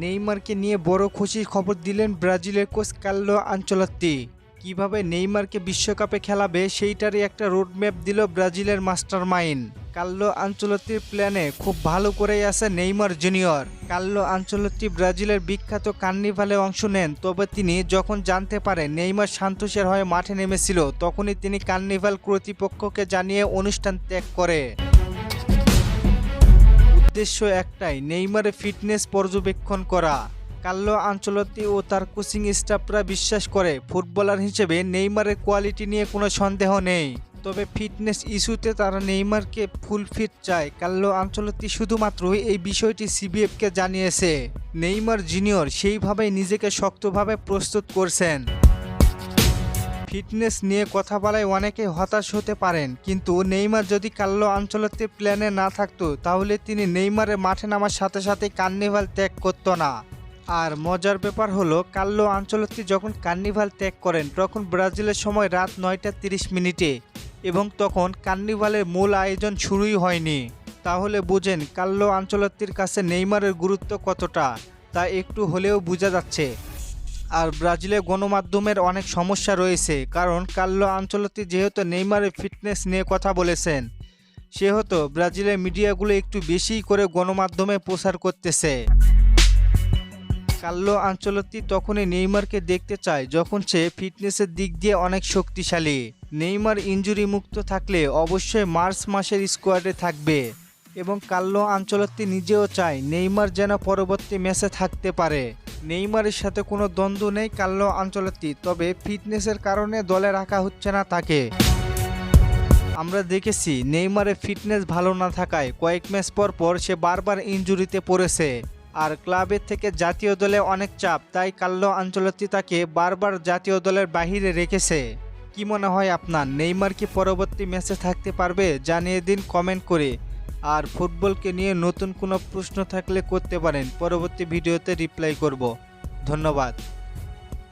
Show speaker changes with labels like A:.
A: নেইমারকে নিয়ে বড় খুশির খবর দিলেন ব্রাজিলের কোচ কার্লো আনচেলত্তি। কিভাবে নেইমারকে বিশ্বকাপে খেলাবে সেইটারই একটা রোডম্যাপ দিল ব্রাজিলের মাস্টারমাইন্ড। কার্লো আনচেলত্তির প্ল্যানে খুব ভালো করেই আছে নেইমার জুনিয়র। কার্লো আনচেলত্তি ব্রাজিলের বিখ্যাত কার্নিভালে অংশ নেন, তবে তিনি যখন জানতে পারেন নেইমার সান্তোসের হয়ে মাঠে নেমেছিল তখনই তিনি কার্নিভাল কর্তৃপক্ষকে জানিয়ে অনুষ্ঠান ত্যাগ করে। উদ্দেশ্য একটাই, নেইমারের ফিটনেস পর্যবেক্ষণ করা। কার্লো আনচেলত্তি ও তার কোচিং স্টাফরা বিশ্বাস করে ফুটবলার হিসেবে নেইমারের কোয়ালিটি নিয়ে কোনো সন্দেহ নেই, তবে ফিটনেস ইস্যুতে তারা নেইমারকে ফুল ফিট চায়। কার্লো আনচেলত্তি শুধুমাত্র এই বিষয়টি সিবিএফকে জানিয়েছে। নেইমার জুনিয়র সেইভাবেই নিজেকে শক্তভাবে প্রস্তুত করছেন। ফিটনেস নিয়ে কথা বলায় অনেকে হতাশ হতে পারেন, কিন্তু নেইমার যদি কার্লো আনচেলত্তির প্ল্যানে না থাকতো তাহলে তিনি নেইমারের মাঠে নামার সাথে সাথে কার্নিভাল ত্যাগ করতো না। আর মজার ব্যাপার হলো, কার্লো আনচেলত্তি যখন কার্নিভাল ত্যাগ করেন তখন ব্রাজিলের সময় রাত 9:30 এবং তখন কার্নিভালের মূল আয়োজন শুরুই হয়নি। তাহলে বুঝেন কার্লো আনচেলত্তির কাছে নেইমারের গুরুত্ব কতটা, তা একটু হলেও বোঝা যাচ্ছে। আর ব্রাজিলে গণমাধ্যমের অনেক সমস্যা রয়েছে, কারণ কার্লো আনচেলত্তি যেহেতু নেইমারের ফিটনেস নিয়ে কথা বলেছেন, সেহেতু ব্রাজিলের মিডিয়াগুলো একটু বেশিই করে গণমাধ্যমে প্রচার করতেছে। কার্লো আনচেলত্তি তখনই নেইমারকে দেখতে চায় যখন সে ফিটনেসের দিক দিয়ে অনেক শক্তিশালী। নেইমার ইনজুরি মুক্ত থাকলে অবশ্যই মার্চ মাসের স্কোয়াডে থাকবে এবং কার্লো আনচেলত্তি নিজেও চায় নেইমার যেন পরবর্তী ম্যাচে থাকতে পারে। নেইমারের সাথে কোনো দ্বন্দ্ব নেই কার্লো আনচেলত্তি, তবে ফিটনেসের কারণে দলে রাখা হচ্ছে না তাকে। আমরা দেখেছি নেইমারের ফিটনেস ভালো না থাকায় কয়েক ম্যাচ পর সে বারবার ইনজুরিতে পড়েছে। আর ক্লাবের থেকে জাতীয় দলে অনেক চাপ, তাই কার্লো আনচেলত্তি তাকে বারবার জাতীয় দলের বাহিরে রেখেছে। কি মনে হয় আপনার, নেইমার কি পরবর্তী ম্যাচে থাকতে পারবে? জানিয়ে দিন কমেন্ট করে। আর ফুটবলকে নিয়ে নতুন কোনো প্রশ্ন থাকলে করতে পারেন, পরবর্তী ভিডিওতে রিপ্লাই করব। ধন্যবাদ।